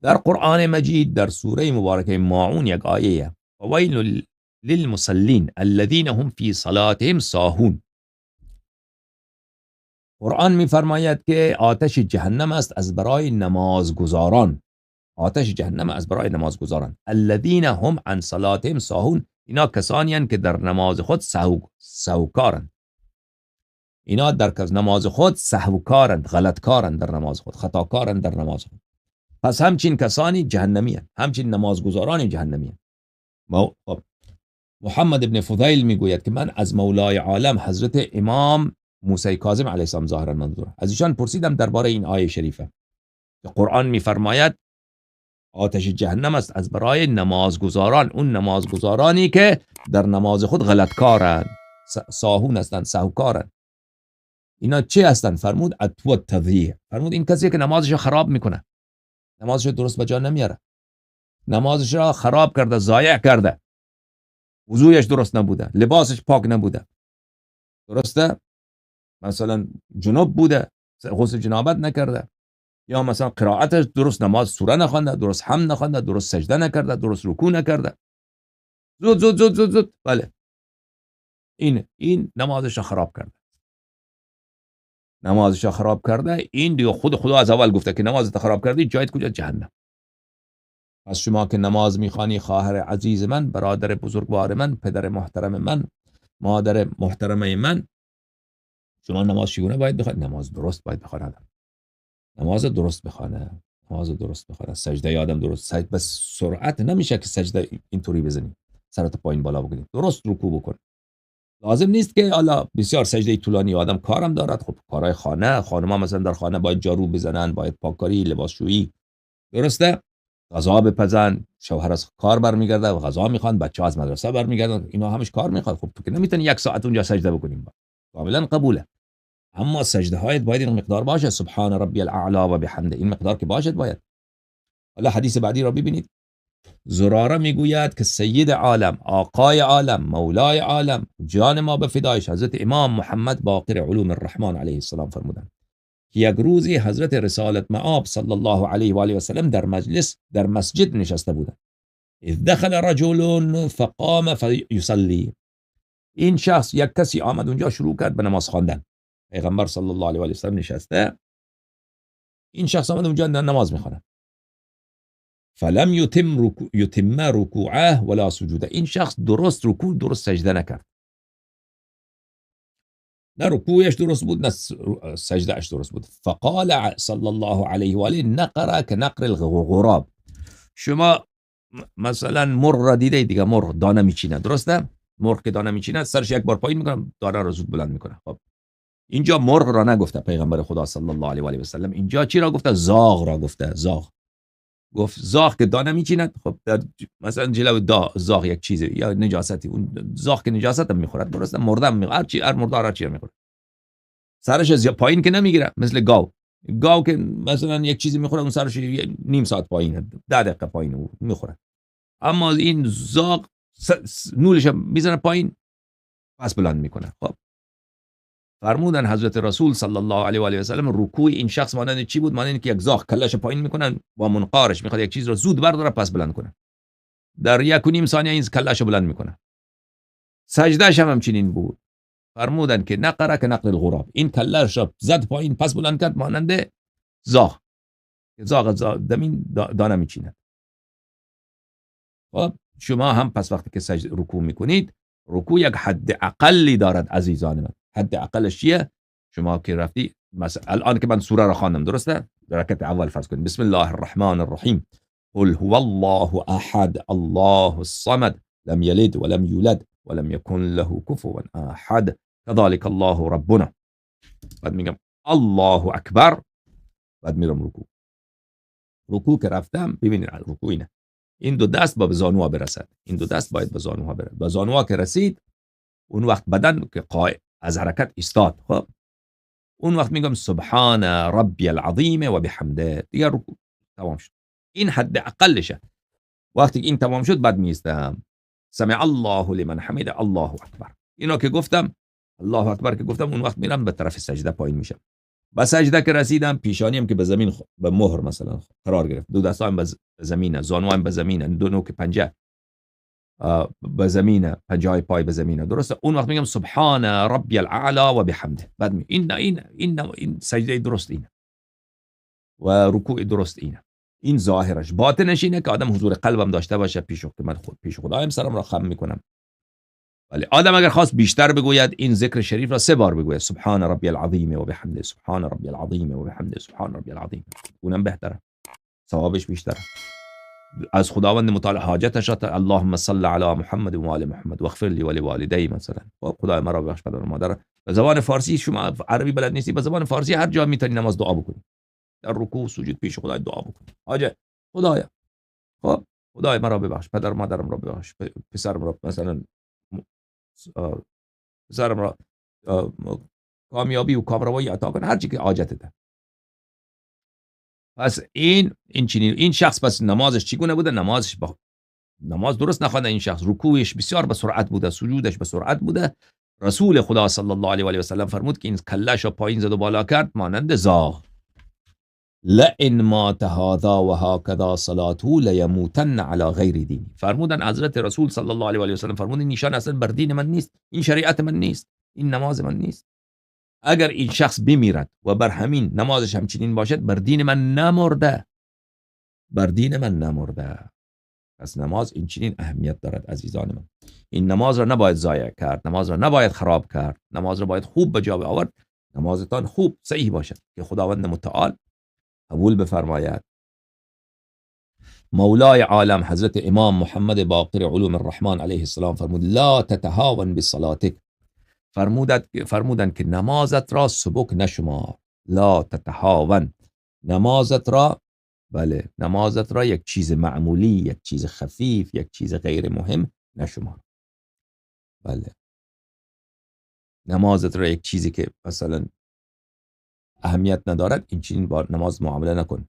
در قرآن مجید در سوره مبارکه ماعون یک آیه ویل للمصلین الذین هم فی صلاتهم ساهون. قرآن میفرماید که آتش جهنم است از برای نمازگزاران. آتش جهنم از برای نمازگزاران. الذین هم عن صلاتهم ساهون، اینا کسانی هستند که در نماز خود سهوکارند. اینا در نماز خود سهوکارند، غلطکارند، در نماز خود خطاکارند در نماز خود. پس همچین کسانی جهنمی هستند، همچین نمازگزاران جهنمی هستند. محمد ابن فضیل میگوید که من از مولای عالم حضرت امام موسی کاظم علیه السلام ظاهرا منظور از ایشان پرسیدم درباره این آیه شریفه که قرآن میفرماید آتش جهنم است از برای نمازگزاران، اون نمازگزارانی که در نماز خود غلطکارند، ساهون هستند، سهوکارند. اینا چه هستند؟ فرمود اتو التضییع. فرمود این کسی که نمازش خراب میکنه، نمازش درست به جا نمیاره، نمازش را خراب کرده، ضایع کرده، وضویش درست نبوده، لباسش پاک نبوده، درسته؟ مثلا جنوب بوده، غسل جنابت نکرده، یا مثلا قرائتش درست، نماز سوره نخونده، درست حمد نخونده، درست سجده نکرده، درست رکوع نکرده، زود بله، این نمازش را خراب کرده، نمازش را خراب کرده. این دیگه خود خدا از اول گفته که نمازت خراب کردی، جایت کجا؟ جهنم. پس شما که نماز میخوانی، خواهر عزیز من، برادر بزرگوار من، پدر محترم من، مادر محترمه من، شما نماز چگونه باید بخوانید؟ نماز درست باید بخوانید، نماز درست بخوانه، نماز درست بخوانه، سجده یادم درست، بس سرعت نمیشه که سجده اینطوری بزنی، سرت پایین بالا بکنی، درست رکوع بکن. لازم نیست که حالا بسیار سجده طولانی، آدم کارم دارد، خب کارهای خانه، خانم‌ها مثلا در خانه باید جارو بزنن، باید پاککاری، لباسشویی، درسته؟ غذا بپزن، شوهر از کار برمیگرده و غذا میخوان، بچه‌ها از مدرسه برمیگردن، اینا همش کار میخواد. خب تو که نمیتونی یک ساعت اونجا سجده بکنیم، کاملا قبوله. اما سجده هایت باید این مقدار باشه، سبحان ربی الاعلی و بحمده، این مقدار که باشد باید. حالا حدیث بعدی را ببینید. زراره میگوید که سید عالم، آقای عالم، مولای عالم، جان ما به فدایش، حضرت امام محمد باقر علوم الرحمن علیه السلام فرمودند که یک روزی حضرت رسالت مآب صلی الله علیه و آله و سلم در مسجد نشسته بودند. اذ دخل رجل فقام فیصلی. این شخص، یک کسی آمد اونجا شروع کرد به نماز خواندن. پیغمبر صلی الله علیه و آله و سلم نشسته، این شخص آمد اونجا نماز میخونه. فلم یتم رکوعه ولا سجوده. این شخص درست رکوع، درست سجده نکرد. نه رکوعش درست بود، نه سجده اش درست بود. فقال صلی الله علیه و آله نقر کنقر الغراب. شما مثلا مرغ را دیده دیگه، مرغ دانه میچینه، درسته؟ مرغ که دانه میچینه سرش یک بار پایین میکنه، دانه را زود بلند میکنه. خب اینجا مرغ را نگفته پیغمبر خدا صلی الله علیه و آله و سلم، اینجا چی را گفته؟ زاغ را گفته. زاغ گفت زاغ که دانه میچیند. خب در مثلا جلو زاغ یک چیزی یا نجاستی، اون زاغ که نجاست هم میخورد، درسته؟ مردم میخورد، هر مردار هر چی میخورد، سرش از پایین که نمیگیره. مثل گاو که مثلا یک چیزی میخوره، اون سرش نیم ساعت پایینه، 10 دقیقه پایین میخوره. اما این زاغ نولش میزنه پایین، پس بلند میکنه. خب فرمودن حضرت رسول صلی الله علیه و آله و سلم رکوع این شخص مانند چی بود؟ مانند که یک زاغ کلهش پایین میکنه با منقارش، میخواد یک چیز رو زود برداره پس بلند کنه، در 1.5 ثانیه این کلهش بلند میکنه. سجدهش هم همچنین بود. فرمودن که نقره که نقر الغراب، این کلهش را زد پایین پس بلند کرد مانند زاغ. زاغ دمین دانه میچینه. خب شما هم پس وقتی که سجده رکوع میکنید، رکوع یک حد اقلی دارد عزیزان من. حد اقلش چیه؟ شما که رفتی مثلا الان که من سوره را خواندم، درسته؟ در رکعت اول فرض کنید بسم الله الرحمن الرحیم قل هو الله احد الله الصمد لم یلد ولم یولد ولم یکن له کفوا احد كذلك الله ربنا. بعد میگم الله اکبر، بعد میرم رکوع که رفتم، ببینید رکوع اینه، این دو دست با به زانوها برسد، این دو دست باید به زانوها برسد. به زانوها که رسید، اون وقت بدن که قائم از حرکت ایستاد. خب اون وقت میگم سبحان ربی العظیم و بحمده، دیگه رکوع تمام شد. این حد اقلشه. وقتی این تمام شد بعد میستم سمع الله لمن حمده الله اکبر. اینا که گفتم الله اکبر که گفتم، اون وقت میرم به طرف سجده پایین میشم. به سجده که رسیدم، پیشانیم که به زمین به مهر مثلا قرار گرفت، دو دستام به زمینه، زانوام به زمینه، دو نوک پنجه به زمینه، پنجه پای به زمینه، درسته؟ اون وقت میگم سبحان ربی الاعلی و بحمده. بعد این سجده درست اینه و رکوع درست اینه. این ظاهرش. باطنش اینه که آدم حضور قلبم داشته باشه پیش که من پیش خدایم سرم را خم میکنم. ولی آدم اگر خواست بیشتر بگوید، این ذکر شریف را 3 بار بگوید، سبحان ربی العظیم و بحمده، سبحان ربی العظیم و بحمده، سبحان ربی العظیم. اونم بهتره، ثوابش بیشتره. از خداوند متعال حاجتش را اللهم صل علی محمد و آل محمد واغفر لی ولوالدی مثلا، خدای مرا ببخش پدر و مادر. به زبان فارسی، شما عربی بلد نیستی، به زبان فارسی هر جا میتونی نماز دعا بکنی، در رکوع سجود پیش خدای دعا بکنی. حاجه خدایا، خب خدای مرا ببخش، پدر و مادرم را ببخش، پسرم را مثلا، پسرم را کامیابی و کامروایی عطا کن، هر چی که حاجتته. پس این شخص پس نمازش چگونه بوده؟ نماز درست نخوانده. این شخص رکوعش بسیار به سرعت بوده، سجودش به سرعت بوده. رسول خدا صلی الله علیه و آله و سلم فرمود که این کلهش را پایین زد و بالا کرد مانند زاغ. لئن مات هذا و هكذا صلاته لیموتن علی غیر دینی. فرمودن حضرت رسول صلی الله علیه و آله و سلم فرمودن نشان اصلا بر دین من نیست، این شریعت من نیست، این نماز من نیست. اگر این شخص بمیرد و بر همین نمازش همچنین باشد، بر دین من نمرده، بر دین من نمرده. پس نماز این چنین اهمیت دارد عزیزان من. این نماز را نباید ضایع کرد، نماز را نباید خراب کرد، نماز را باید خوب به جا آورد. نمازتان خوب صحیح باشد که خداوند متعال قبول بفرماید. مولای عالم حضرت امام محمد باقر علوم الرحمن علیه السلام فرمود لا تتهاون بصلاتک. فرمودن که نمازت را سبک نشمار. لا تتهاون، نمازت را، بله، نمازت را یک چیز معمولی، یک چیز خفیف، یک چیز غیر مهم نشمار. بله، نمازت را یک چیزی که مثلا اهمیت ندارد، این چنین با نماز معامله نکن.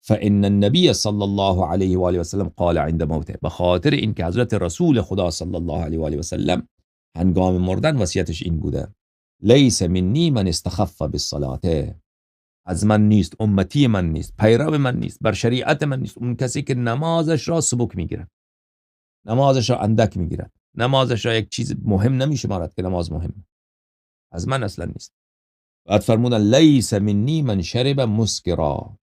فإن النبی صلی الله علیه و آله و سلم قال عند موته. به خاطر اینکه حضرت رسول خدا صلی الله علیه و آله و سلم هنگام مردن وصیتش این بوده لیس منی من استخف بالصلاة. از من نیست، امتی من نیست، پیرو من نیست، بر شریعت من نیست اون کسی که نمازش را سبک میگیرد، نمازش را اندک میگیرد، نمازش را یک چیز مهم نمیشمارد که نماز مهم، از من اصلا نیست. بعد فرمودن لیس منی من شرب مسکرا.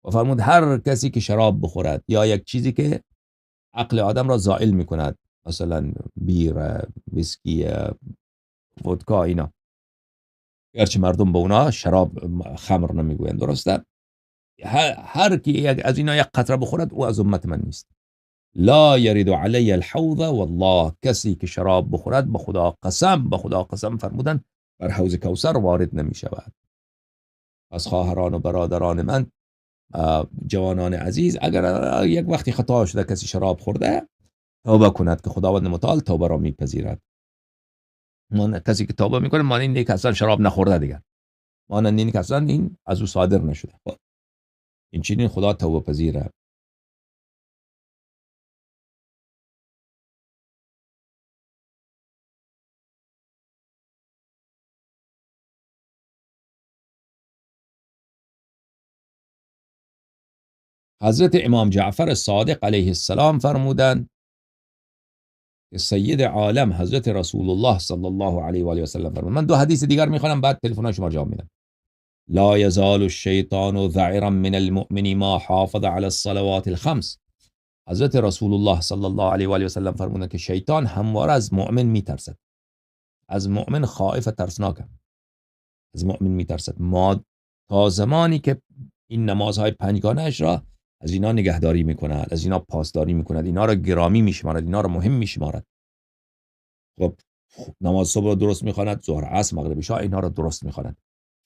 و فرمود هر کسی که شراب بخورد یا یک چیزی که عقل آدم را زائل میکند، مثلا بیر، ویسکی، ودکا، اینا، گرچه مردم به اونا شراب خمر نمیگویند، درسته؟ هر کی از اینا یک قطره بخورد او از امت من نیست. لا یرد علی الحوض والله. کسی که شراب بخورد به خدا قسم فرمودن بر حوض کوثر وارد نمی شود. از خواهران و برادران من، جوانان عزیز، اگر یک وقتی خطا شده کسی شراب خورده، توبه کند که خداوند متعال توبه را میپذیرد. کسی که توبه میکنه مانند اینکه اصلا شراب نخورده دیگر، مانند اینکه اصلا این از او صادر نشده. این چنین خدا توبه پذیره. حضرت امام جعفر صادق علیه السلام فرمودند که سید عالم حضرت رسول الله صلی الله علیه و آله و سلم فرمود. من 2 حدیث دیگر میخوانم بعد تلفن شما جواب میدم. لا یزال الشیطان ذعرا من المؤمن ما حافظ علی الصلوات الخمس. حضرت رسول الله صلی الله علیه و آله و سلم فرمودند که شیطان همواره از مؤمن میترسد، از مؤمن خائف ترسناک، از مؤمن میترسد. ما تا زمانی که این نمازهای 5گانه‌اش را از اینا نگهداری میکند، از اینا پاسداری میکند، اینا را گرامی میشمارد، اینا را مهم میشمارد. خب نماز صبح را درست میخواند، ظهر، عصر، مغرب، عشاء اینا را درست میخواند.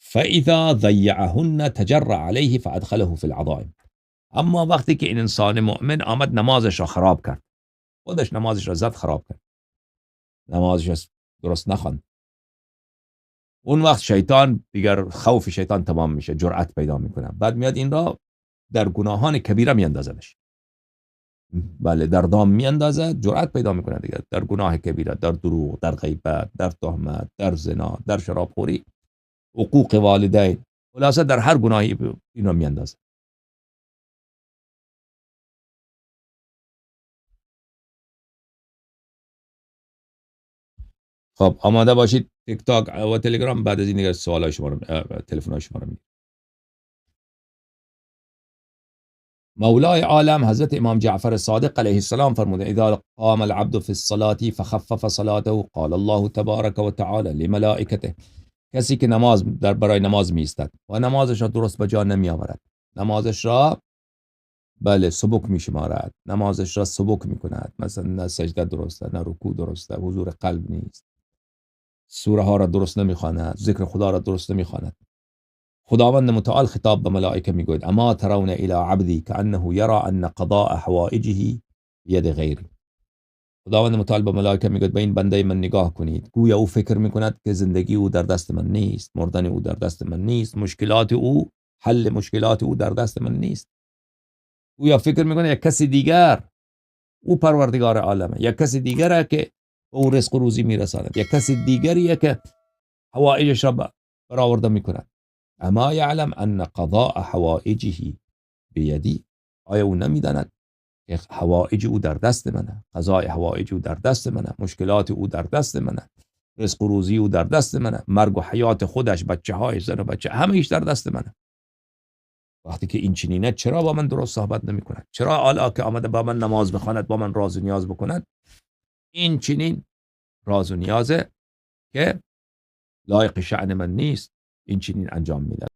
فاذا ضيعهن تجرع عليه فادخله في العظائم. اما وقتی که این انسان مؤمن آمد نمازش را خراب کرد، خودش نمازش را زد خراب کرد، نمازش درست نخواند، اون وقت شیطان دیگر، خوف شیطان تمام میشه، جرأت پیدا میکنه، بعد میاد این را در گناهان کبیره میاندازدش. بله، در دام میاندازد، جرأت پیدا میکنه دیگه در گناه کبیره، در دروغ، در غیبت، در تهمت، در زنا، در شرابخوری، عقوق والدین خلاصه در هر گناهی این رو میاندازه. خب آماده باشید. تیک تاک و تلگرام بعد از این دیگه سوالای شما رو تلفن‌های شما رو میگیرم. مولای عالم حضرت امام جعفر صادق علیه السلام فرموده اذا قام العبد في الصلاة فخفف صلاته قال الله تبارک و تعالی لملائکته، کسی که برای نماز می ایستد و نمازش را درست به جا نمی آورد، نمازش را سبک می شمارد، نمازش را سبک می کند، مثلا نه سجده درسته، نه رکوع درسته، حضور قلب نیست، سوره ها را درست نمی خواند، ذکر خدا را درست نمی خواند، خداوند متعال خطاب به ملائکه میگوید اما ترون الی عبدی کانه یرى ان قضاء حوائجه بید غیری. خداوند متعال به ملائکه میگوید به این بنده من نگاه کنید، گویا او فکر میکند که زندگی او در دست من نیست، مردن او در دست من نیست، حل مشکلات او در دست من نیست. گویا فکر میکنه یک کسی دیگر او پروردگار عالمه، یک کسی دیگره که او رزق و روزی میرساند، یک کسی دیگریه که حوائجش را برآورده میکند. اما یعلم ان قضاء حوائجه بیدی، آیا او نمیداند که حوائج او در دست منه، قضای حوائج او در دست منه، مشکلات او در دست منه، رزق و روزی او در دست منه، مرگ و حیات خودش، بچه های زن و بچه، همه ایش در دست منه. وقتی که این چنینه چرا با من درست صحبت نمی کند؟ چرا حالا که آمده با من نماز بخواند با من راز و نیاز بکند؟ این چنین راز و نیازه که لایق شأن من نیست، این چنین انجام میده.